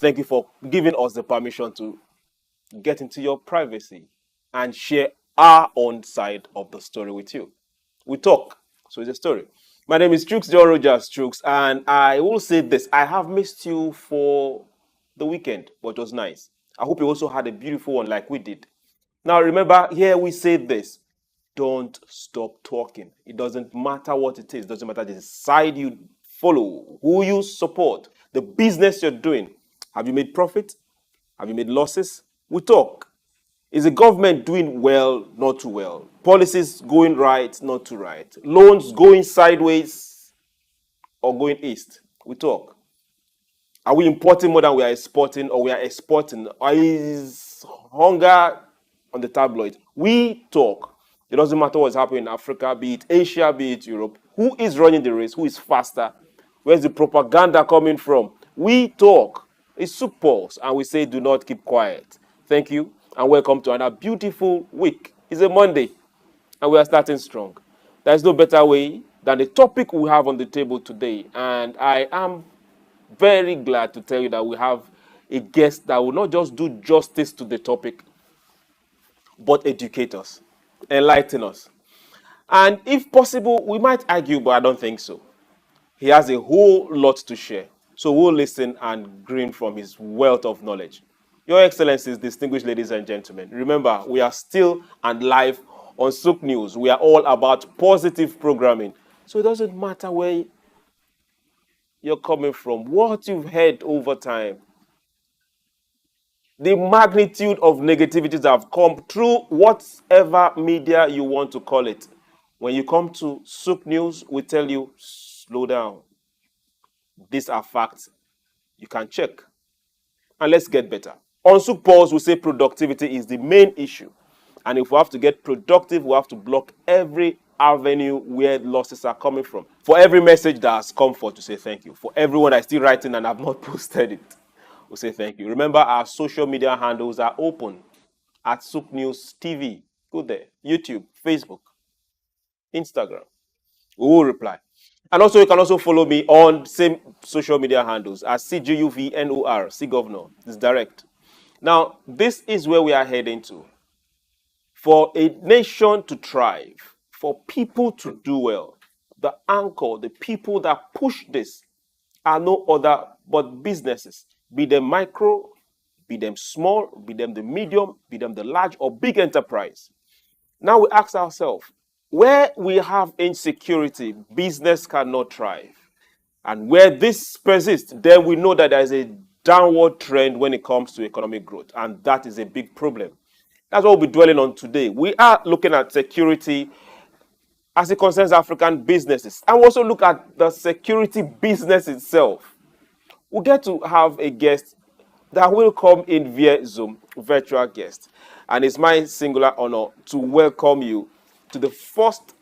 thank you for giving us the permission to get into your privacy and share our own side of the story with you. We talk, so it's a story. My name is Trooks, John Rogers Trooks, and I will say this. I have missed you for the weekend, but it was nice. I hope you also had a beautiful one like we did. Now, remember, here we say this. Don't stop talking. It doesn't matter what it is. It doesn't matter the side you follow, who you support, the business you're doing. Have you made profit? Have you made losses? We talk. Is the government doing well, not too well? Policies going right, not too right? Loans going sideways or going east? We talk. Are we importing more than we are exporting, or we are exporting? Or is hunger on the tabloid? We talk. It doesn't matter what's happening in Africa, be it Asia, be it Europe. Who is running the race? Who is faster? Where's the propaganda coming from? We talk. It's SOUQ Pulse, and we say do not keep quiet. Thank you, and welcome to another beautiful week. It's a Monday, and we are starting strong. There's no better way than the topic we have on the table today, and I am very glad to tell you that we have a guest that will not just do justice to the topic, but educate us, enlighten us. And if possible, we might argue, but I don't think so. He has a whole lot to share. So we'll listen and glean from his wealth of knowledge. Your Excellencies, distinguished ladies and gentlemen, remember, we are still and live on SOUQ News. We are all about positive programming. So it doesn't matter where you're coming from, what you've heard over time, the magnitude of negativities that have come through whatever media you want to call it. When you come to SOUQ News, we tell you, slow down. These are facts. You can check. And let's get better. On SOUQ Pulse, we say productivity is the main issue. And if we have to get productive, we have to block every avenue where losses are coming from. For every message that has come forth, to say thank you. For everyone that's still writing and have not posted it, we'll say thank you. Remember, our social media handles are open at SOUQ News TV. Go there. YouTube, Facebook, Instagram. We will reply. And also, you can also follow me on same social media handles as CGUVNOR, C Governor. It's direct. Now, this is where we are heading to. For a nation to thrive, for people to do well, the anchor, the people that push this are no other but businesses, be them micro, be them small, be them the medium, be them the large or big enterprise. Now we ask ourselves, where we have insecurity, business cannot thrive. And where this persists, then we know that there is a downward trend when it comes to economic growth. And that is a big problem. That's what we'll be dwelling on today. We are looking at security as it concerns African businesses. And we also look at the security business itself. We'll get to have a guest that will come in via Zoom, virtual guest. And it's my singular honor to welcome you to the first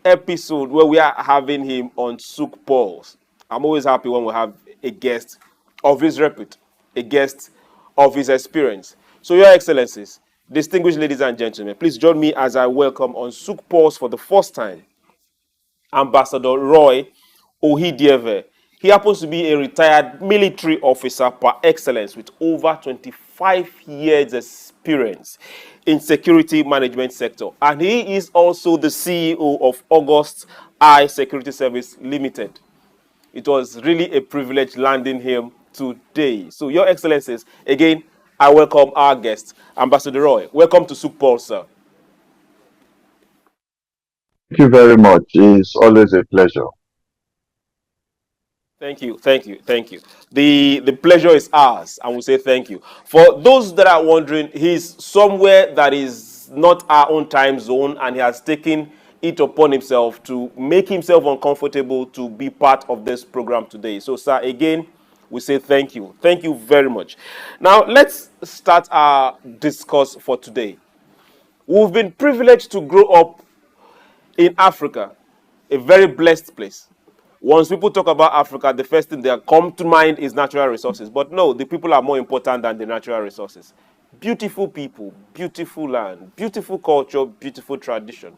episode where we are having him on SOUQ Pulse. I'm always happy when we have a guest of his repute, a guest of his experience. So, Your Excellencies, distinguished ladies and gentlemen, please join me as I welcome on SOUQ Pulse for the first time Ambassador Roy Okhidievbie. He happens to be a retired military officer par excellence with over 25 years experience in security management sector. And he is also the CEO of August I Security Service Limited. It was really a privilege landing him today. So, Your Excellencies, again, I welcome our guest, Ambassador Roy. Welcome to SOUQ Pulse, sir. Thank you very much. It's always a pleasure. Thank you, thank you, thank you. The pleasure is ours, and we say thank you. For those that are wondering, he's somewhere that is not our own time zone, and he has taken it upon himself to make himself uncomfortable to be part of this program today. So, sir, again, we say thank you. Thank you very much. Now, let's start our discourse for today. We've been privileged to grow up in Africa, a very blessed place. Once people talk about Africa, the first thing that comes to mind is natural resources. But no, the people are more important than the natural resources. Beautiful people, beautiful land, beautiful culture, beautiful tradition.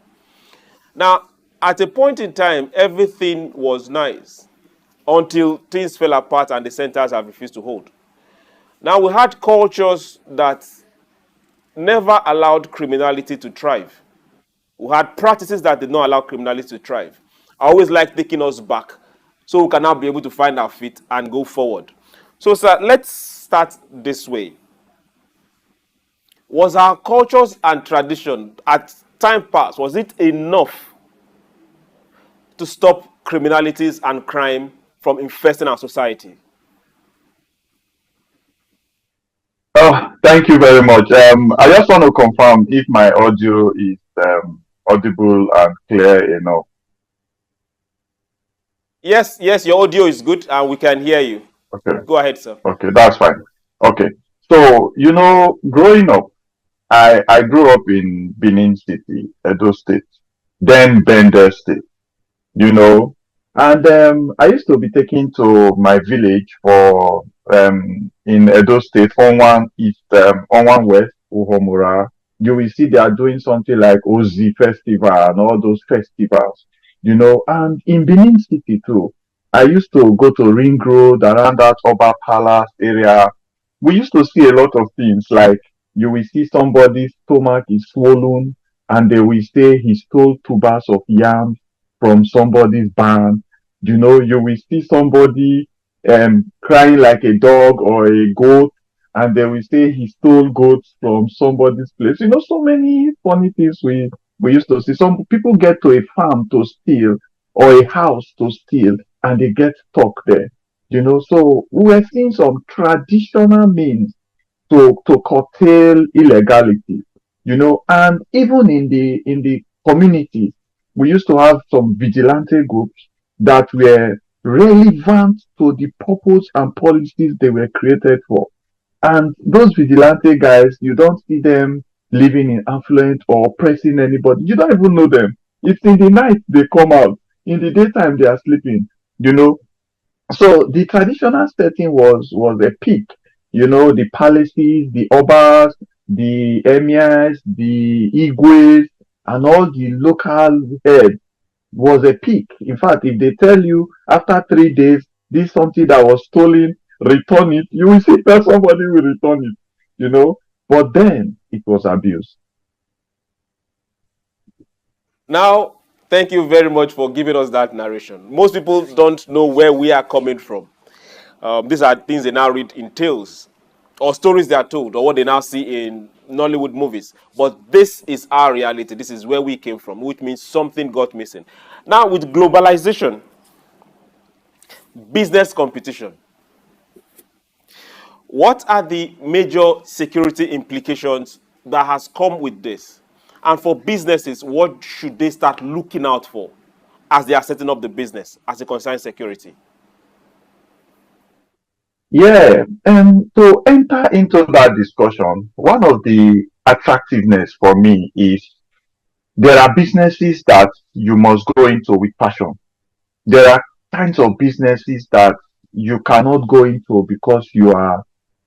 Now, at a point in time, everything was nice until things fell apart and the centers have refused to hold. Now, we had cultures that never allowed criminality to thrive. We had practices that did not allow criminality to thrive. I always like taking us back so we can now be able to find our feet and go forward. So, sir, let's start this way. Was our cultures and tradition at time past, was it enough to stop criminalities and crime from infesting our society? Oh, thank you very much. I just want to confirm if my audio is audible and clear enough. Yes, yes, your audio is good and we can hear you. Okay, Go ahead, sir. okay, that's fine. Okay, so growing up, I grew up in Benin City, Edo State, then Bender State. you know. And I used to be taken to my village for in Edo State, on one east, on one west, Uhomura. You will see they are doing something like Ozi Festival and all those festivals. And in Benin City too, I used to go to Ring Road around that Oba Palace area. We used to see a lot of things like you will see somebody's stomach is swollen and they will say he stole tubers of yam from somebody's barn. You will see somebody crying like a dog or a goat, and they will say he stole goats from somebody's place. So many funny things we used to see. Some people get to a farm to steal or a house to steal, and they get stuck there. So we're seeing some traditional means to curtail illegality. And even in the communities, we used to have some vigilante groups that were relevant to the purpose and policies they were created for. And those vigilante guys, you don't see them living in affluent or oppressing anybody. You don't even know them. It's in the night they come out. In the daytime they are sleeping. You know, so the traditional setting was a peak. The palaces, the obas, the emirs, the igwes, and all the local heads was a peak. In fact, if they tell you after 3 days this something that was stolen, return it, you will see that somebody will return it. But then it was abused. Now, thank you very much for giving us that narration. Most people don't know where we are coming from. These are things they now read in tales or stories they are told or what they now see in Nollywood movies. But this is our reality. This is where we came from, which means something got missing. Now, with globalization, business competition, what are the major security implications that has come with this? And for businesses, what should they start looking out for as they are setting up the business as it concerns security? Yeah, and to enter into that discussion, one of the attractiveness for me is there are businesses that you must go into with passion. There are kinds of businesses that you cannot go into because you are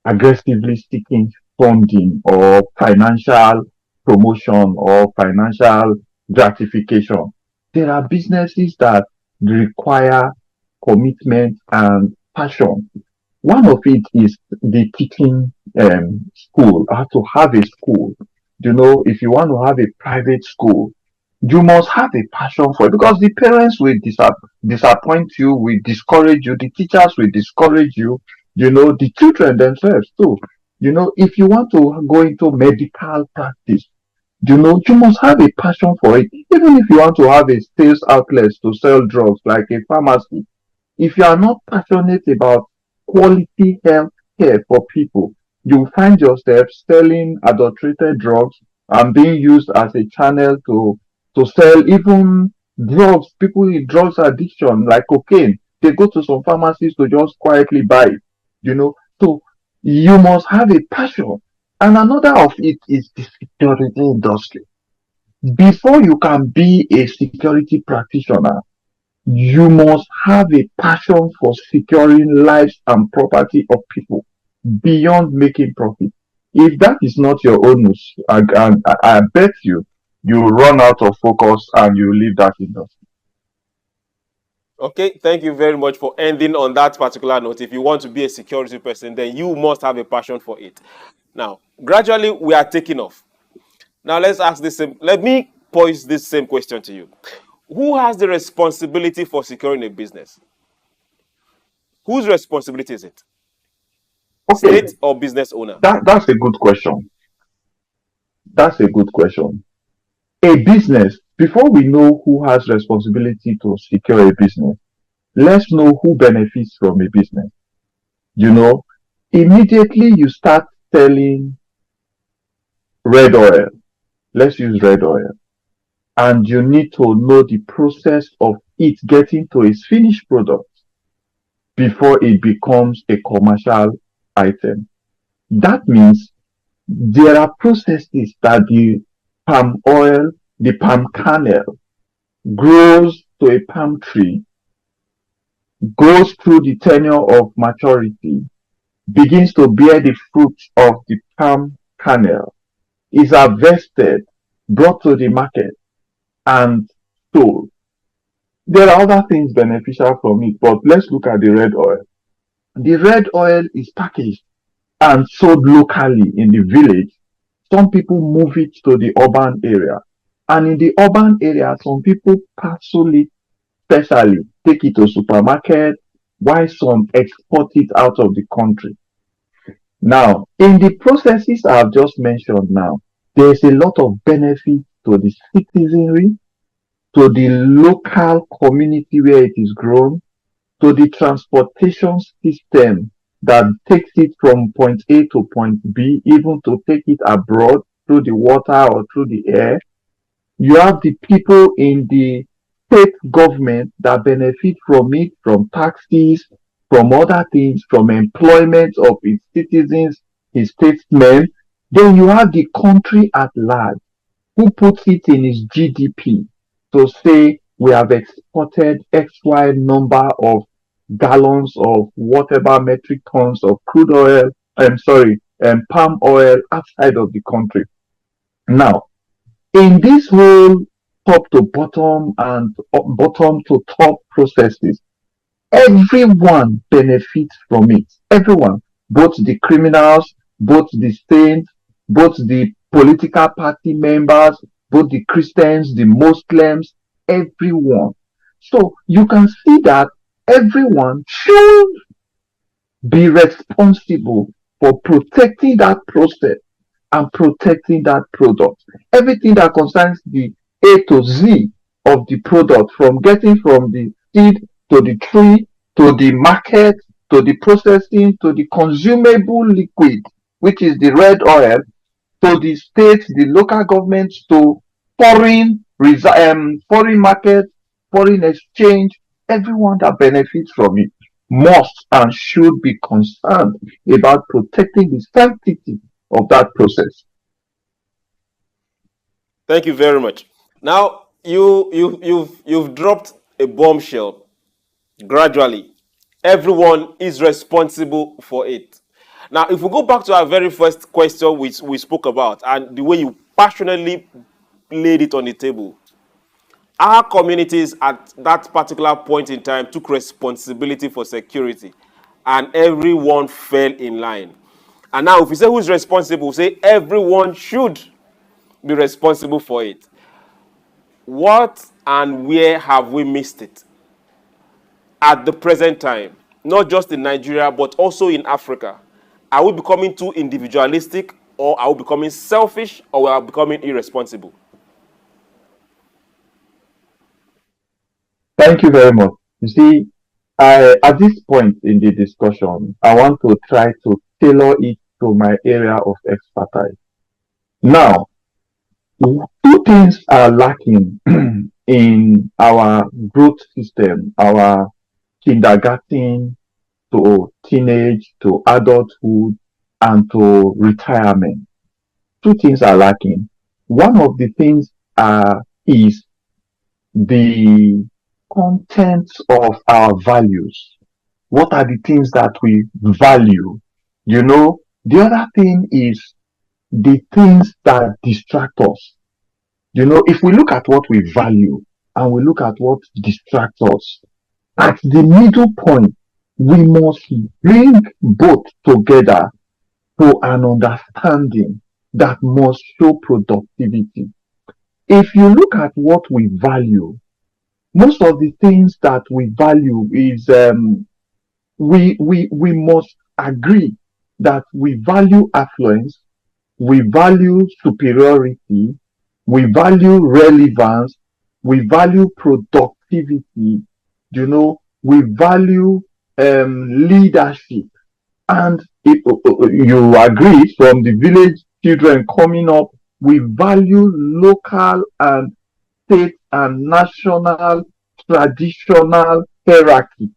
aggressively seeking funding or financial promotion or financial gratification. There are businesses that require commitment and passion. One of it is the teaching school, how to have a school. If you want to have a private school, you must have a passion for it because the parents will disappoint you, will discourage you, the teachers will discourage you, the children themselves too. If you want to go into medical practice, you must have a passion for it. Even if you want to have a sales outlet to sell drugs like a pharmacy, if you are not passionate about quality health care for people, you find yourself selling adulterated drugs and being used as a channel to sell even drugs. People with drugs addiction like cocaine, they go to some pharmacies to just quietly buy it. So you must have a passion. And another of it is the security industry. Before you can be a security practitioner, you must have a passion for securing lives and property of people beyond making profit. If that is not your own, I bet you run out of focus and you leave that industry. Okay, thank you very much for ending on that particular note. If you want to be a security person, then you must have a passion for it. Now, gradually, we are taking off. Now, let's ask this same, let me pose this same question to you. Who has the responsibility for securing a business? Whose responsibility is it? Okay, State or business owner? that's a good question. That's a good question. A business, before we know who has responsibility to secure a business, let's know who benefits from a business. You know, immediately you start selling red oil. Let's use red oil. And you need to know the process of it getting to its finished product before it becomes a commercial item. That means there are processes that the palm oil, the palm kernel grows to a palm tree, goes through the tenure of maturity, begins to bear the fruits of the palm kernel, is harvested, brought to the market, and sold. There are other things beneficial from it, but let's look at the red oil. The red oil is packaged and sold locally in the village. Some people move it to the urban area. And in the urban area, some people parcel it specially, take it to supermarket, while some export it out of the country. Now, in the processes I've just mentioned now, there's a lot of benefit to the citizenry, to the local community where it is grown, to the transportation system that takes it from point A to point B, even to take it abroad through the water or through the air. You have the people in the state government that benefit from it, from taxes, from other things, from employment of its citizens, its statesmen. Then you have the country at large who puts it in its GDP to say we have exported XY number of gallons of whatever metric tons of crude oil, I'm sorry, palm oil outside of the country. Now, in this whole top to bottom and bottom to top processes, everyone benefits from it. Everyone, both the criminals, both the saints, both the political party members, both the Christians, the Muslims, everyone. So you can see that everyone should be responsible for protecting that process and protecting that product. Everything that concerns the A to Z of the product, from getting from the seed to the tree to the market to the processing to the consumable liquid, which is the red oil, to the states, the local governments, to foreign market, foreign exchange, everyone that benefits from it must and should be concerned about protecting the sanctity of that process. Thank you very much. Now, you've dropped a bombshell. Gradually, everyone is responsible for it. Now, if we go back to our very first question which we spoke about and the way you passionately laid it on the table, our communities at that particular point in time took responsibility for security and everyone fell in line. And now, if we say who's responsible, we say everyone should be responsible for it. What and where have we missed it at the present time? Not just in Nigeria, but also in Africa. Are we becoming too individualistic, or are we becoming selfish, or are we becoming irresponsible? Thank you very much. You see, at this point in the discussion, I want to try to tailor it to my area of expertise. Now, two things are lacking in our growth system, our kindergarten to teenage to adulthood and to retirement. Two things are lacking. One of the things is the content of our values. What are the things that we value? You know, the other thing is the things that distract us. You know, if we look at what we value and we look at what distracts us, At the middle point, we must bring both together to an understanding that must show productivity. If you look at what we value, most of the things that we value is we must agree that we value affluence, we value superiority, we value relevance, we value productivity, we value leadership. And if you agree, from the village children coming up, we value local and state and national traditional hierarchy.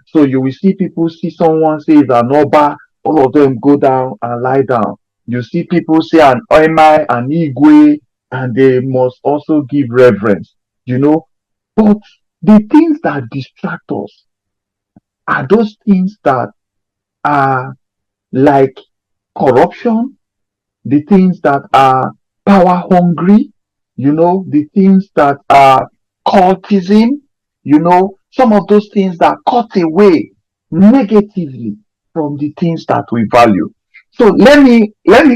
So you will see people see someone say is an Oba, all of them go down and lie down. You see people say an Oimai, an Igwe, and they must also give reverence. You know, but the things that distract us are those things that are like corruption, the things that are power hungry, the things that are cultism, some of those things that cut away negatively from the things that we value. So let me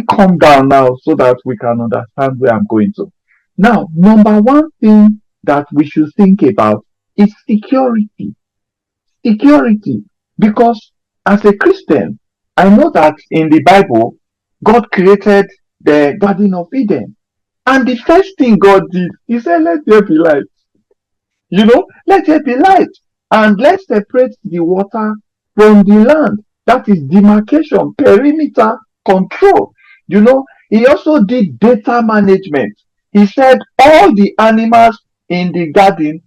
calm down now so that we can understand where I'm going to. Now, number one thing that we should think about is security. Security. Because as a Christian, I know that in the Bible, God created the Garden of Eden. And the first thing God did, He said, let there be light. Let there be light. And let's separate the water from the land. That is demarcation, perimeter control. He also did data management. He said all the animals in the garden,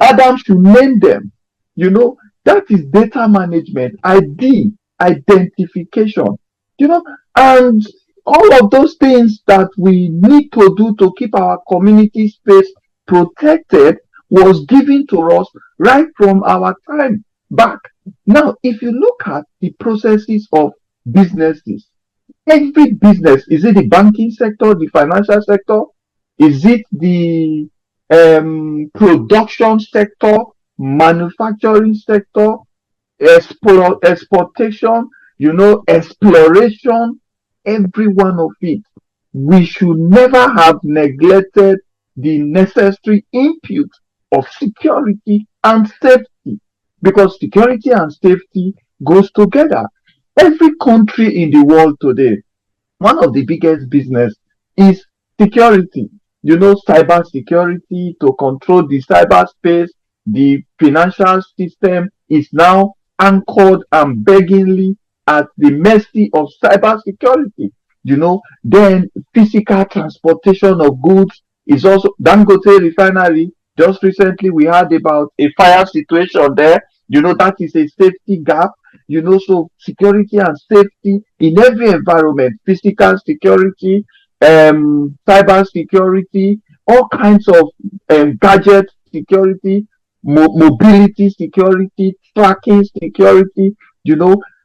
Adam should name them. You know, that is data management, ID, identification, you know, and all of those things that we need to do to keep our community space protected was given to us right from our time back. Now, if you look at the processes of businesses, every business, is it the banking sector, the financial sector, is it the production sector, manufacturing sector, exportation, exploration, every one of it. We should never have neglected the necessary input of security and safety, because security and safety goes together. Every country in the world today, one of the biggest business is security. Cyber security to control the cyberspace. The financial system is now anchored and beggingly at the mercy of cyber security. Then physical transportation of goods is also Dangote refinery. Just recently we heard about a fire situation there. That is a safety gap. So security and safety in every environment, physical security, cyber security, all kinds of gadget security, mobility security, tracking security,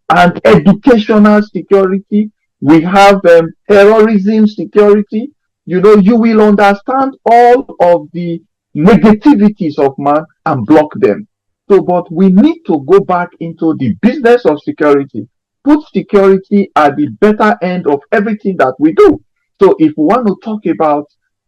and educational security. We have terrorism security. You will understand all of the negativities of man and block them. So, but we need to go back into the business of security, put security at the better end of everything that we do. So, if we want to talk about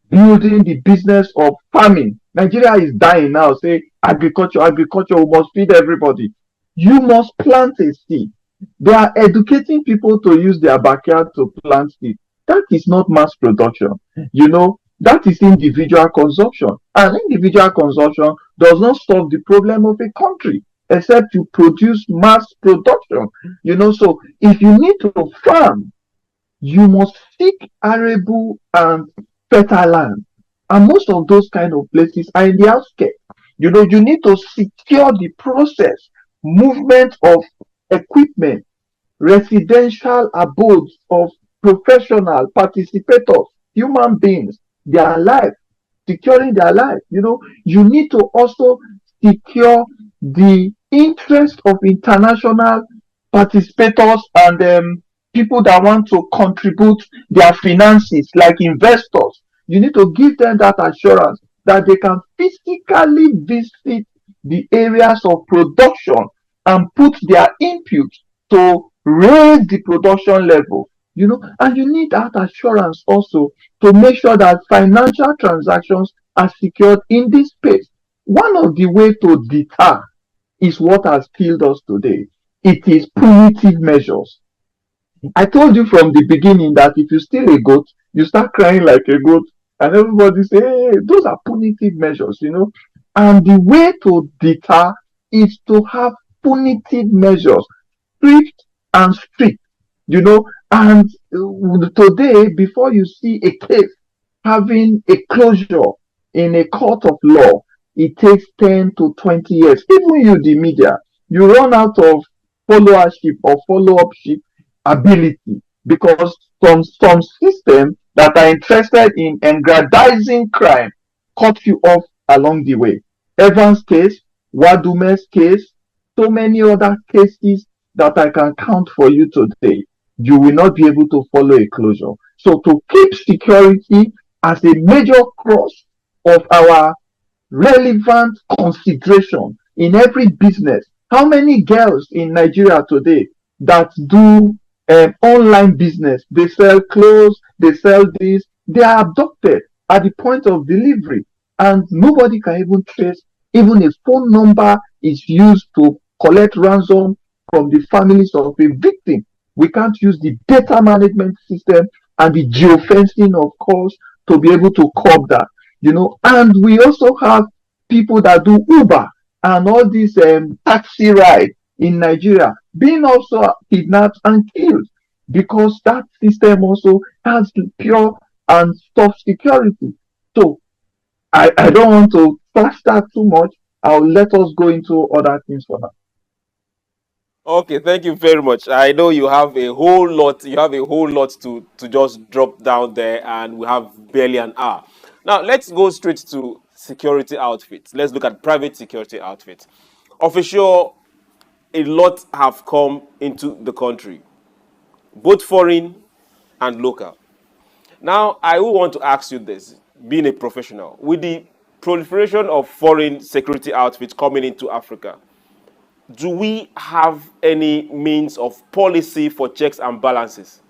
building the business of farming, Nigeria is dying now. Say agriculture, agriculture, we must feed everybody. You must plant a seed. They are educating people to use their backyard to plant seed. That is not mass production. That is individual consumption. And individual consumption does not solve the problem of a country except you produce mass production. So if you need to farm, you must seek arable and fertile land. And most of those kind of places are in the outskirts. You need to secure the process, movement of equipment, residential abodes of professional participators, human beings, their life, securing their life. You need to also secure the interest of international participators and people that want to contribute their finances, like investors. You need to give them that assurance that they can physically visit the areas of production and put their input to raise the production level. And you need that assurance also to make sure that financial transactions are secured in this space. One of the way to deter is what has killed us today. It is punitive measures. I told you from the beginning that if you steal a goat, you start crying like a goat, and everybody say, hey, those are punitive measures. And the way to deter is to have punitive measures, swift and strict, you know. And today, before you see a case having a closure in a court of law, it takes 10 to 20 years. Even you, the media, you run out of followership or follow-upship ability because some system that are interested in aggrandizing crime cut you off along the way. Evans case, Wadume's case, so many other cases that I can count for you today. You will not be able to follow a closure. So to keep security as a major cross of our relevant consideration in every business. How many girls in Nigeria today that do online business? They sell clothes, they sell this, they are abducted at the point of delivery, and nobody can even trace. Even a phone number is used to collect ransom from the families of a victim. We can't use the data management system and the geofencing, of course, to be able to curb that. And we also have people that do Uber and all these taxi ride in Nigeria being also kidnapped and killed because that system also has pure and soft security. So I don't want to flash that too much. I'll let us go into other things for now. Okay, thank you very much. I know you have a whole lot. You have a whole lot to just drop down there, and we have barely an hour. Now let's go straight to security outfits. Let's look at private security outfits. Official, a lot have come into the country, both foreign and local. Now, I will want to ask you this, being a professional, with the proliferation of foreign security outfits coming into Africa, do we have any means of policy for checks and balances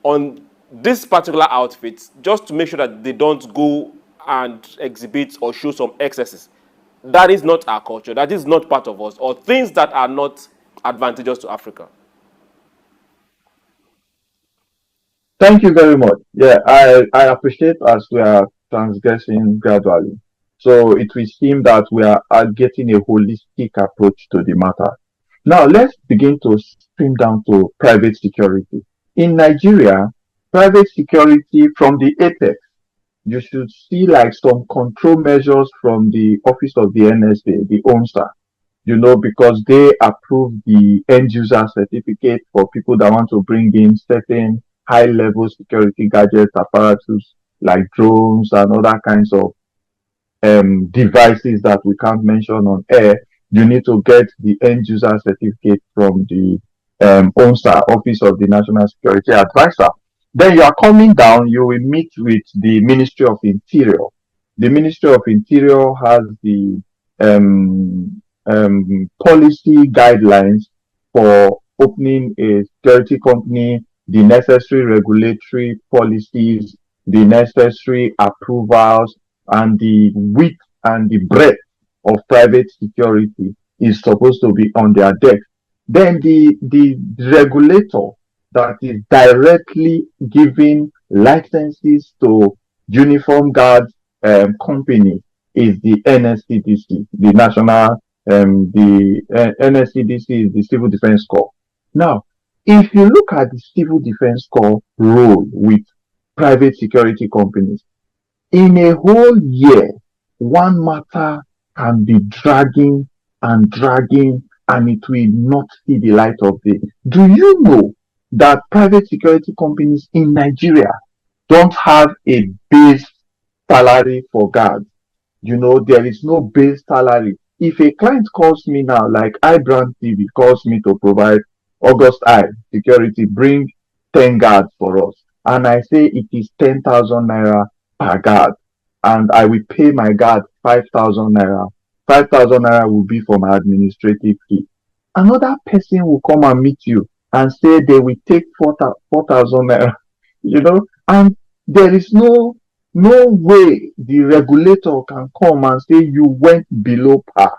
on this particular outfit just to make sure that they don't go and exhibit or show some excesses? That is not our culture. That is not part of us, or things that are not advantageous to Africa. Thank you very much. Yeah, I appreciate as we are transgressing gradually. So it will seem that we are getting a holistic approach to the matter. Now let's begin to stream down to private security. In Nigeria, private security from the apex, you should see like some control measures from the office of the NSA, the ONSA, because they approve the end user certificate for people that want to bring in certain high level security gadgets, apparatus like drones and other kinds of devices that we can't mention on air. You need to get the end user certificate from the ONSA, Office of the National Security Advisor. Then you are coming down, you will meet with the Ministry of Interior. The Ministry of Interior has the policy guidelines for opening a security company, the necessary regulatory policies, the necessary approvals, and the width and the breadth of private security is supposed to be on their deck. Then the regulator that is directly giving licenses to uniform guard companies is the NSCDC, the national the NSCDC is the Civil Defense Corps. Now, if you look at the Civil Defense Corps role with private security companies, in a whole year, one matter can be dragging and dragging, and it will not see the light of day. Do you know that private security companies in Nigeria don't have a base salary for guards? There is no base salary. If a client calls me now, like iBrand TV calls me to provide August Eye security, bring 10 guards for us, and I say it is 10,000 naira per guard, and I will pay my guard 5,000 naira. 5,000 naira will be for my administrative fee. Another person will come and meet you and say they will take 4,000 naira, and there is no way the regulator can come and say you went below par,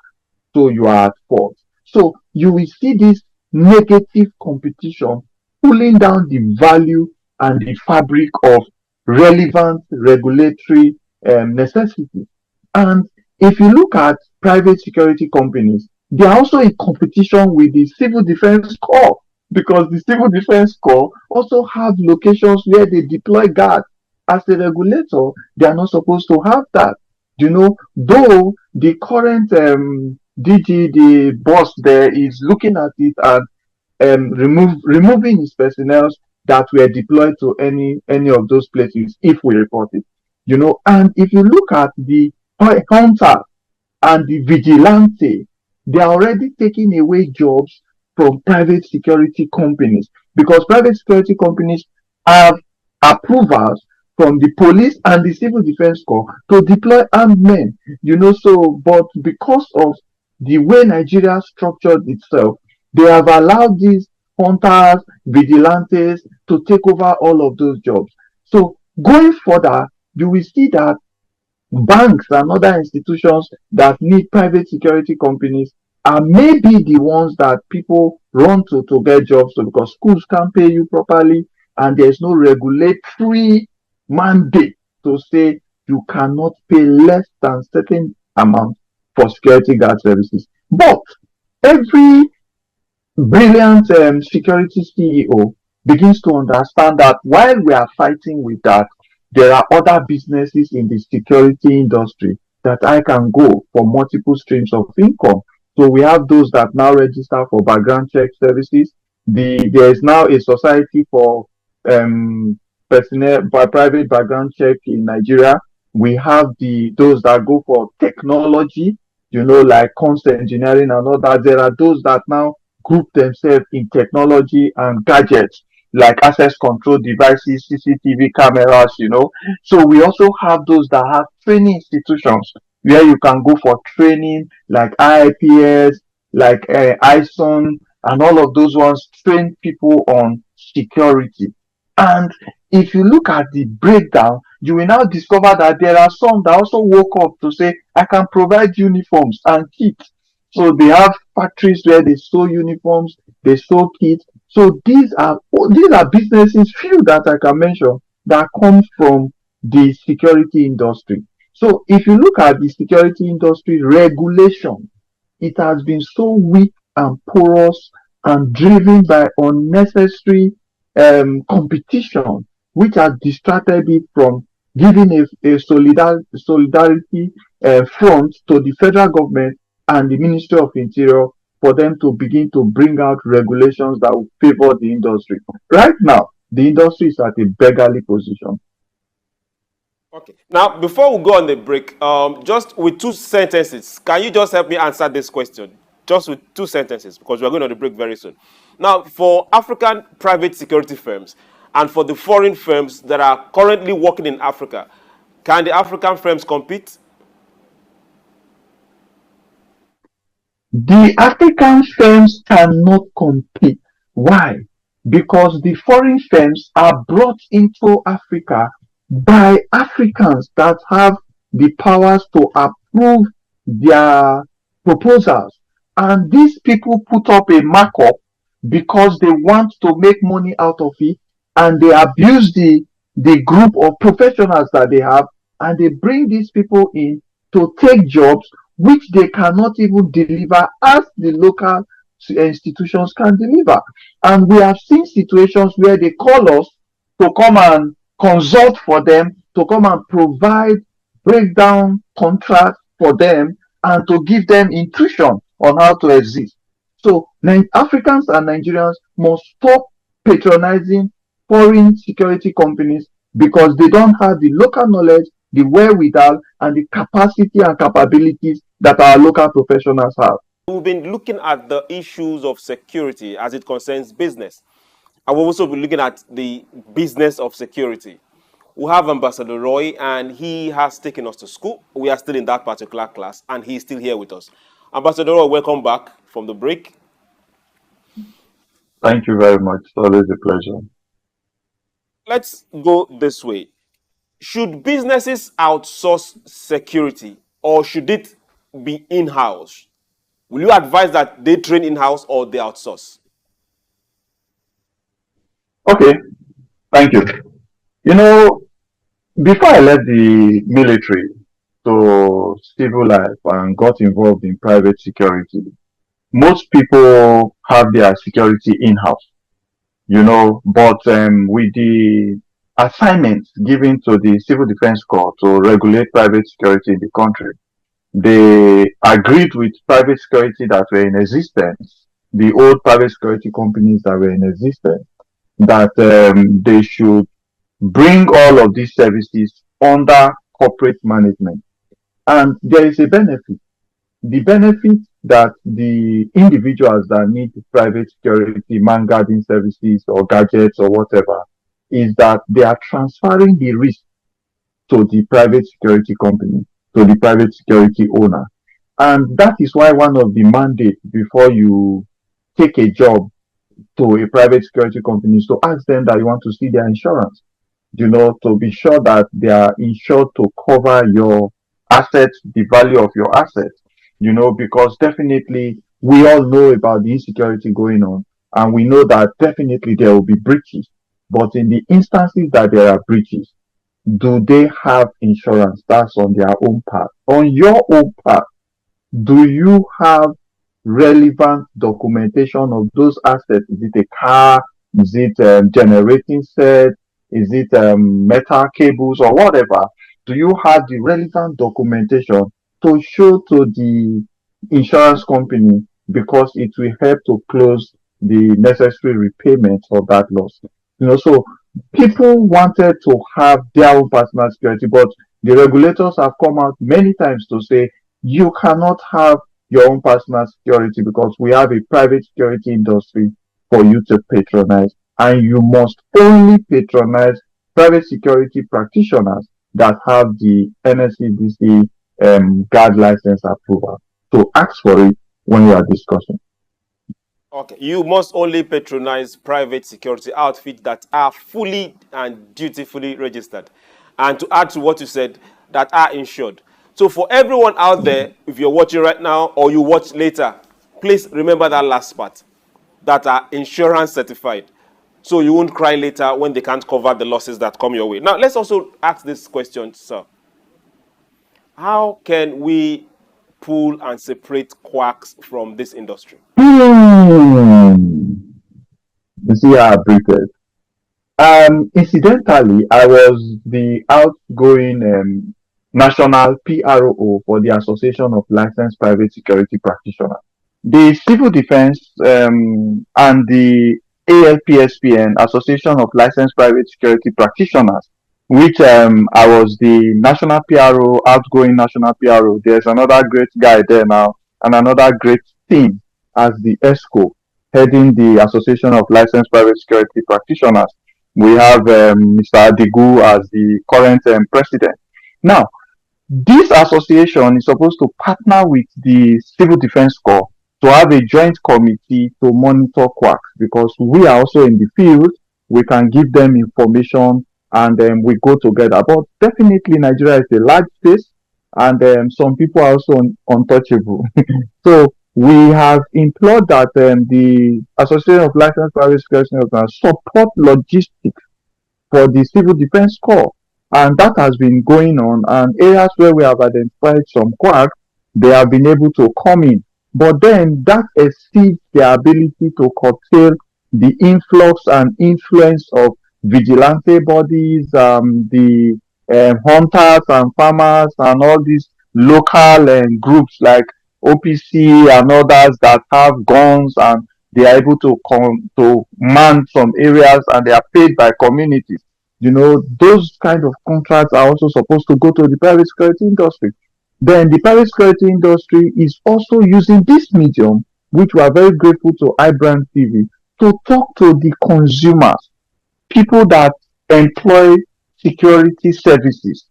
so you are at fault. So you will see this negative competition pulling down the value and the fabric of relevant regulatory necessity. And if you look at private security companies, they are also in competition with the Civil Defense Corps, because the Civil Defense Corps also have locations where they deploy guards. As a regulator, they are not supposed to have that. Though the current DG, the boss there, is looking at it and removing his personnel that were deployed to any of those places if we report it. And if you look at the hunter and the vigilante, they are already taking away jobs from private security companies, because private security companies have approvals from the police and the civil defense corps to deploy armed men. But because of the way Nigeria structured itself, they have allowed these hunters, vigilantes to take over all of those jobs. So going further, you will see that banks and other institutions that need private security companies are maybe the ones that people run to get jobs to, because schools can't pay you properly and there's no regulatory mandate to say you cannot pay less than certain amount for security guard services. But every brilliant security CEO begins to understand that while we are fighting with that, there are other businesses in the security industry that I can go for multiple streams of income. So we have those that now register for background check services. There is now a society for personnel by private background check in Nigeria. We have those that go for technology, like concept engineering and all that. There are those that now group themselves in technology and gadgets like access control devices, CCTV cameras. So we also have those that have training institutions where you can go for training like IIPS, like ISON, and all of those ones train people on security. And if you look at the breakdown, you will now discover that there are some that also woke up to say, I can provide uniforms and kits. So they have factories where they sew uniforms, they sew kits. So these are businesses, few that I can mention, that come from the security industry. So if you look at the security industry regulation, it has been so weak and porous and driven by unnecessary competition, which has distracted it from giving a solidarity front to the federal government and the Ministry of Interior for them to begin to bring out regulations that will favor the industry. Right now, the industry is at a beggarly position. Okay. Now, before we go on the break, just with 2 sentences, can you just help me answer this question? Just with 2 sentences, because we're going on the break very soon. Now, for African private security firms and for the foreign firms that are currently working in Africa, can the African firms compete? The African firms cannot compete. Why? Because the foreign firms are brought into Africa by Africans that have the powers to approve their proposals. And these people put up a markup because they want to make money out of it, and they abuse the group of professionals that they have, and they bring these people in to take jobs which they cannot even deliver as the local institutions can deliver. And we have seen situations where they call us to come and consult for them, to come and provide breakdown contracts for them, and to give them intuition on how to exist. So Africans and Nigerians must stop patronizing foreign security companies because they don't have the local knowledge, the wherewithal, and the capacity and capabilities that our local professionals have. We've been looking at the issues of security as it concerns business. And we'll also be looking at the business of security. we have Ambassador Roy, and he has taken us to school. We are still in that particular class, and he's still here with us. Ambassador Roy, welcome back from the break. Thank you very much. It's always a pleasure. Let's go this way. Should businesses outsource security, or should it be in-house? Will you advise that they train in-house or they outsource? Okay, thank you. You know, before I left the military to civil life and got involved in private security, most people have their security in-house, but with the assignments given to the Civil Defense Corps to regulate private security in the country, they agreed with private security that were in existence, the old private security companies that were in existence, that they should bring all of these services under corporate management. And there is a benefit. The benefit that the individuals that need private security, man guarding services or gadgets or whatever, is that they are transferring the risk to the private security company, to the private security owner. And that is why one of the mandates before you take a job to a private security company is to ask them that you want to see their insurance, to be sure that they are insured to cover your assets, the value of your assets, because definitely we all know about the insecurity going on, and we know that definitely there will be breaches. But in the instances that there are breaches, do they have insurance? That's on their own part. On your own part, do you have relevant documentation of those assets? Is it a car? Is it generating set? Is it metal cables or whatever? Do you have the relevant documentation to show to the insurance company, because it will help to close the necessary repayment of that loss? So people wanted to have their own personal security, but the regulators have come out many times to say you cannot have your own personal security because we have a private security industry for you to patronize, and you must only patronize private security practitioners that have the NSCDC guard license approval. So ask for it when we are discussing. Okay, you must only patronize private security outfits that are fully and dutifully registered. And to add to what you said, that are insured. So for everyone out there, if you're watching right now or you watch later, please remember that last part, that are insurance certified. So you won't cry later when they can't cover the losses that come your way. Now, let's also ask this question, sir. How can we pull and separate quacks from this industry? You see how I breathed. Incidentally, I was the outgoing national PRO for the Association of Licensed Private Security Practitioners. The Civil Defense and the ALPSPN, Association of Licensed Private Security Practitioners, which I was the national PRO, outgoing national PRO. There's another great guy there now, and another great team as the ESCO, heading the Association of Licensed Private Security Practitioners. We have Mr. Adigu as the current president. Now, this association is supposed to partner with the Civil Defense Corps to have a joint committee to monitor quacks, because we are also in the field. We can give them information, and we go together. But definitely Nigeria is a large space, and some people are also untouchable. So we have implored that the Association of Licensed Private Security Organizations support logistics for the Civil Defense Corps. And that has been going on. And areas where we have identified some quacks, they have been able to come in. But then that exceeds their ability to curtail the influx and influence of vigilante bodies, the hunters and farmers, and all these local groups like OPC and others that have guns, and they are able to come to man some areas, and they are paid by communities. Those kind of contracts are also supposed to go to the private security industry. Then the private security industry is also using this medium, which we are very grateful to iBrand TV, to talk to the consumers, people that employ security services.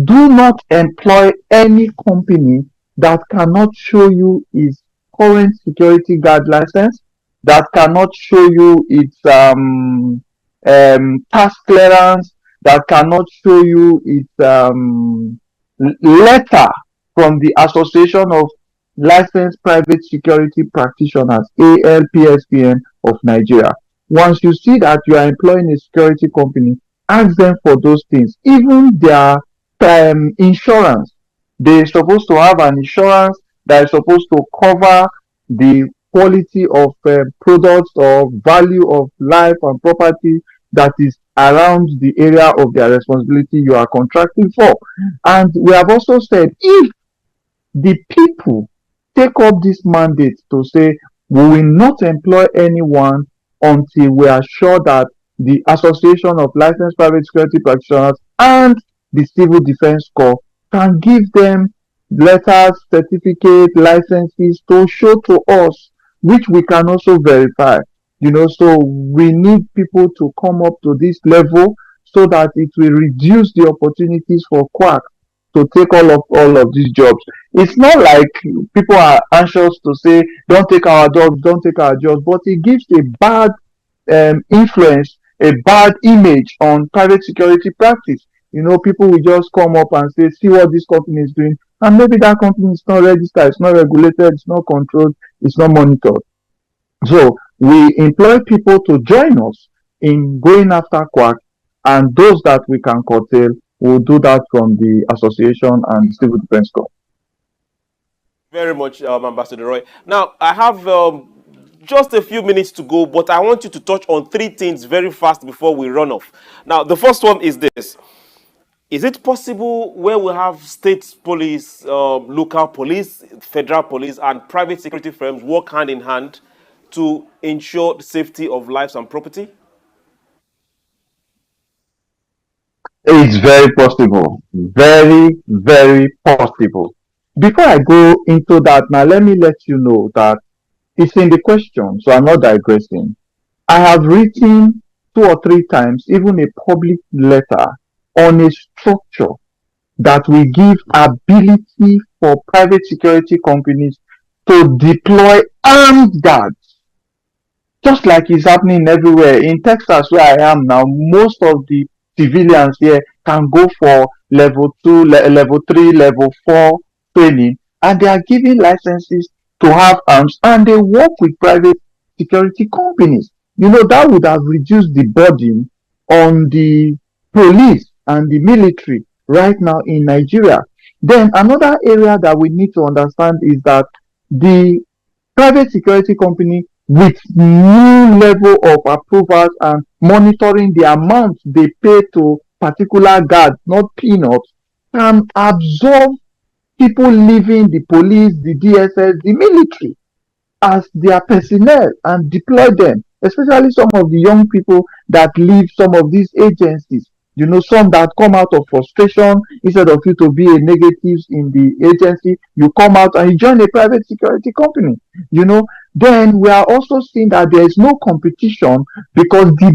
Do not employ any company that cannot show you its current security guard license, that cannot show you its task clearance, that cannot show you its letter from the Association of Licensed Private Security Practitioners, ALPSPN of Nigeria. Once you see that you are employing a security company, ask them for those things. Even their insurance, they're supposed to have an insurance that is supposed to cover the quality of products or value of life and property that is around the area of their responsibility you are contracting for. And we have also said, if the people take up this mandate to say we will not employ anyone until we are sure that the Association of Licensed Private Security Practitioners and the Civil Defense Corps can give them letters, certificates, licenses to show to us, which we can also verify. So we need people to come up to this level so that it will reduce the opportunities for quacks to take all of these jobs. It's not like people are anxious to say, don't take our jobs, don't take our jobs, but it gives a bad influence, a bad image on private security practice. People will just come up and say, see what this company is doing. And maybe that company is not registered, it's not regulated, it's not controlled, it's not monitored. So we employ people to join us in going after quack, and those that we can curtail will do that from the association and the Civil Defense Corps. Very much, Ambassador Roy. Now, I have just a few minutes to go, but I want you to touch on three things very fast before we run off. Now, the first one is this. Is it possible where we have state police, local police, federal police, and private security firms work hand in hand to ensure the safety of lives and property? It's very possible. Very, very possible. Before I go into that, now let me let you know that it's in the question, so I'm not digressing. I have written 2 or 3 times, even a public letter on a structure that will give ability for private security companies to deploy armed guards, just like it's happening everywhere. In Texas, where I am now, most of the civilians here can go for level 2, level 3, level 4 training, and they are given licenses to have arms, and they work with private security companies. That would have reduced the burden on the police and the military right now in Nigeria. Then another area that we need to understand is that the private security company, with new level of approvals and monitoring the amount they pay to particular guards, not peanuts, can absorb people leaving the police, the DSS, the military as their personnel and deploy them, especially some of the young people that leave some of these agencies. Some that come out of frustration, instead of you to be a negative in the agency, you come out and you join a private security company. Then we are also seeing that there is no competition because the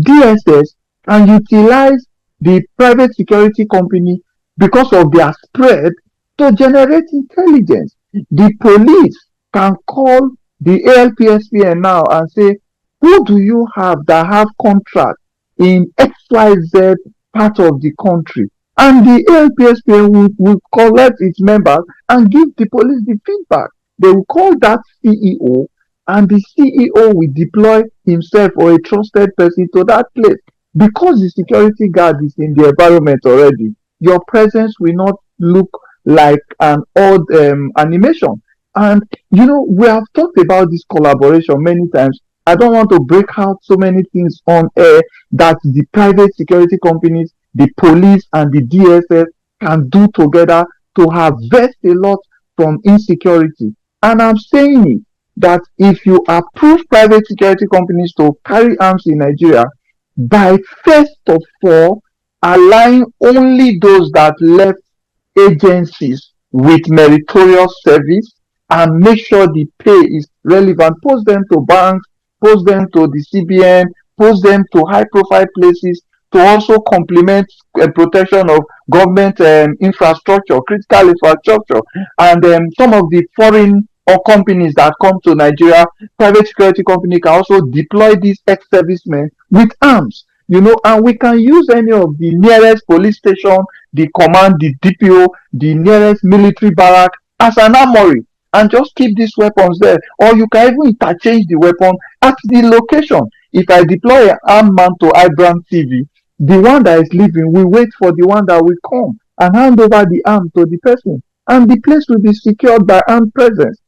DSS can utilize the private security company because of their spread to generate intelligence. The police can call the ALPSPN now and say, who do you have that have contract in XYZ part of the country? And the ALPSPN will collect its members and give the police the feedback. They will call that CEO, and the CEO will deploy himself or a trusted person to that place. Because the security guard is in the environment already, your presence will not look like an odd animation. And we have talked about this collaboration many times. I don't want to break out so many things on air that the private security companies, the police, and the DSS can do together to harvest a lot from insecurity. And I'm saying it, that if you approve private security companies to carry arms in Nigeria, by first of all, allowing only those that left agencies with meritorious service, and make sure the pay is relevant, post them to banks, post them to the CBN, post them to high profile places, to also complement protection of government infrastructure, critical infrastructure, and some of the foreign or companies that come to Nigeria, private security company can also deploy these ex-servicemen with arms, and we can use any of the nearest police station, the command, the DPO, the nearest military barrack as an armory, and just keep these weapons there. Or you can even interchange the weapon at the location. If I deploy an armed man to Ibrahim TV, the one that is leaving will wait for the one that will come and hand over the arm to the person, and the place will be secured by armed presence.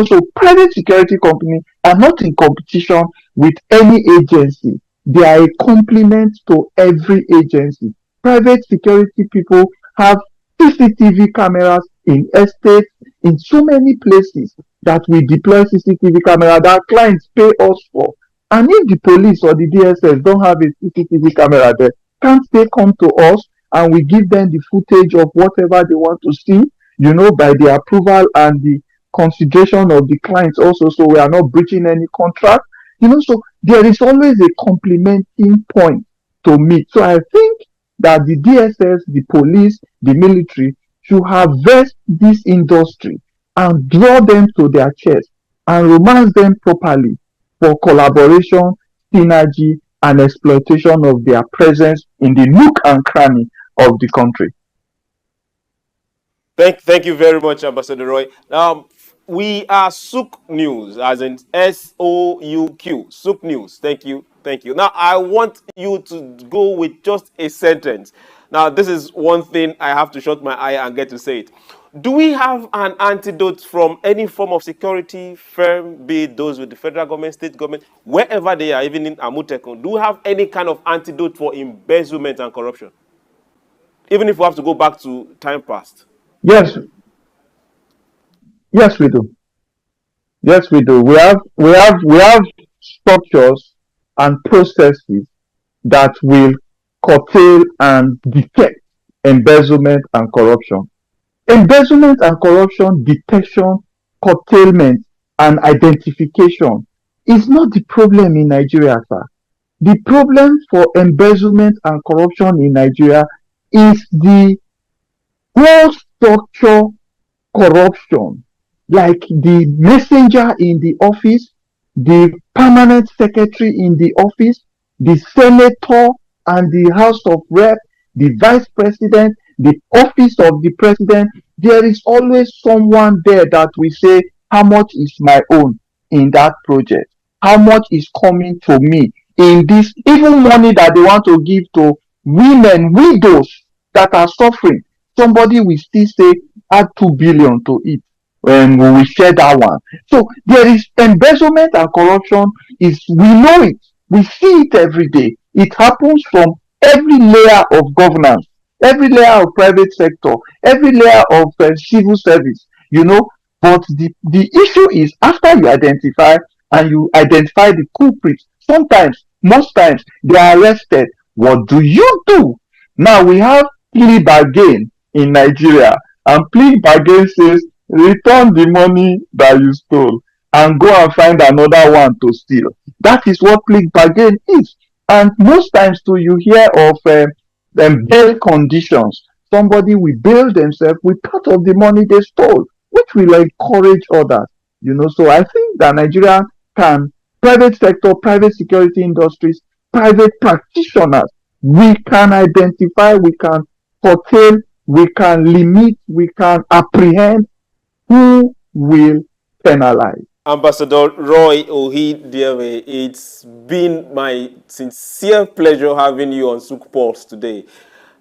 So private security companies are not in competition with any agency. They are a complement to every agency. Private security people have CCTV cameras in estates, in so many places that we deploy CCTV camera that clients pay us for. And if the police or the DSS don't have a CCTV camera there, can't they come to us and we give them the footage of whatever they want to see, by the approval and the consideration of the clients also, so we are not breaching any contract. So there is always a complementing point to meet. So I think that the DSS, the police, the military should harvest this industry and draw them to their chest and romance them properly for collaboration, synergy, and exploitation of their presence in the nook and cranny of the country. Thank you very much, Ambassador Roy. We are SOUQ News, as in SOUQ, SOUQ News. Thank you, thank you. Now, I want you to go with just a sentence. Now, this is one thing I have to shut my eye and get to say it. Do we have an antidote from any form of security firm, be it those with the federal government, state government, wherever they are, even in Amutekun? Do we have any kind of antidote for embezzlement and corruption? Even if we have to go back to time past. Yes, yes, we do. Yes, we do. We have structures and processes that will curtail and detect embezzlement and corruption. Embezzlement and corruption detection, curtailment, and identification is not the problem in Nigeria, sir. The problem for embezzlement and corruption in Nigeria is the whole structure corruption, like the messenger in the office, the permanent secretary in the office, the senator and the House of Rep, the vice president, the office of the president. There is always someone there that will say, how much is my own in that project? How much is coming to me in this? Even money that they want to give to women, widows that are suffering, somebody will still say, add 2 billion to it, and we will share that one. So there is embezzlement and corruption. Is we know it, we see it every day. It happens from every layer of governance, every layer of private sector, every layer of civil service. But the issue is, after you identify and you identify the culprits, sometimes, most times, they are arrested. What do you do? Now we have plea bargain in Nigeria, and plea bargain says, return the money that you stole and go and find another one to steal. That is what plea bargain is. And most times too, you hear of bail conditions. Somebody will bail themselves with part of the money they stole, which will encourage others. So I think that Nigeria can, private sector, private security industries, private practitioners, we can identify, we can curtail, we can limit, we can apprehend who will penalize. Ambassador Roy Okhidievbie, it's been my sincere pleasure having you on SOUQ Pulse today.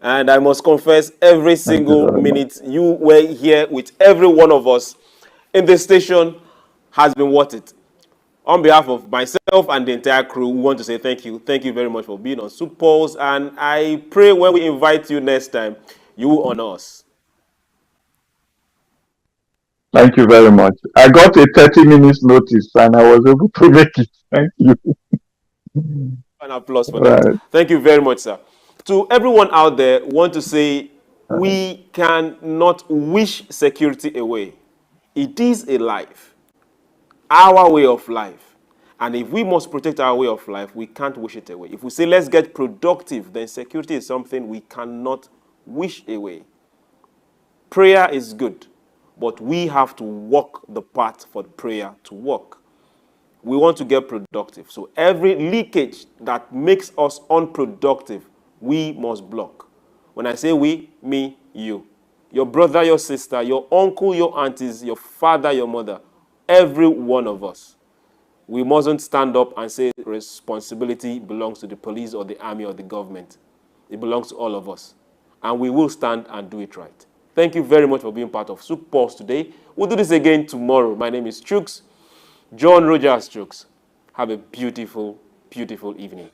And I must confess, every Thank you single very much. minute you were here with every one of us in the station has been worth it. On behalf of myself and the entire crew, we want to say thank you. Thank you very much for being on SOUQ Pulse. And I pray when we invite you next time, you will honor us. Thank you very much. I got a 30 minutes notice and I was able to make it. Thank you. An applause for that. Right. Thank you very much, sir. To everyone out there, want to say we cannot wish security away. It is a life, our way of life. And if we must protect our way of life, we can't wish it away. If we say, let's get productive, then security is something we cannot wish away. Prayer is good, but we have to walk the path for prayer to work. We want to get productive. So every leakage that makes us unproductive, we must block. When I say we, me, you. Your brother, your sister, your uncle, your aunties, your father, your mother, every one of us. We mustn't stand up and say responsibility belongs to the police or the army or the government. It belongs to all of us. And we will stand and do it right. Thank you very much for being part of SOUQ Pulse today. We'll do this again tomorrow. My name is SOUQ, John Rogers SOUQ. Have a beautiful, beautiful evening.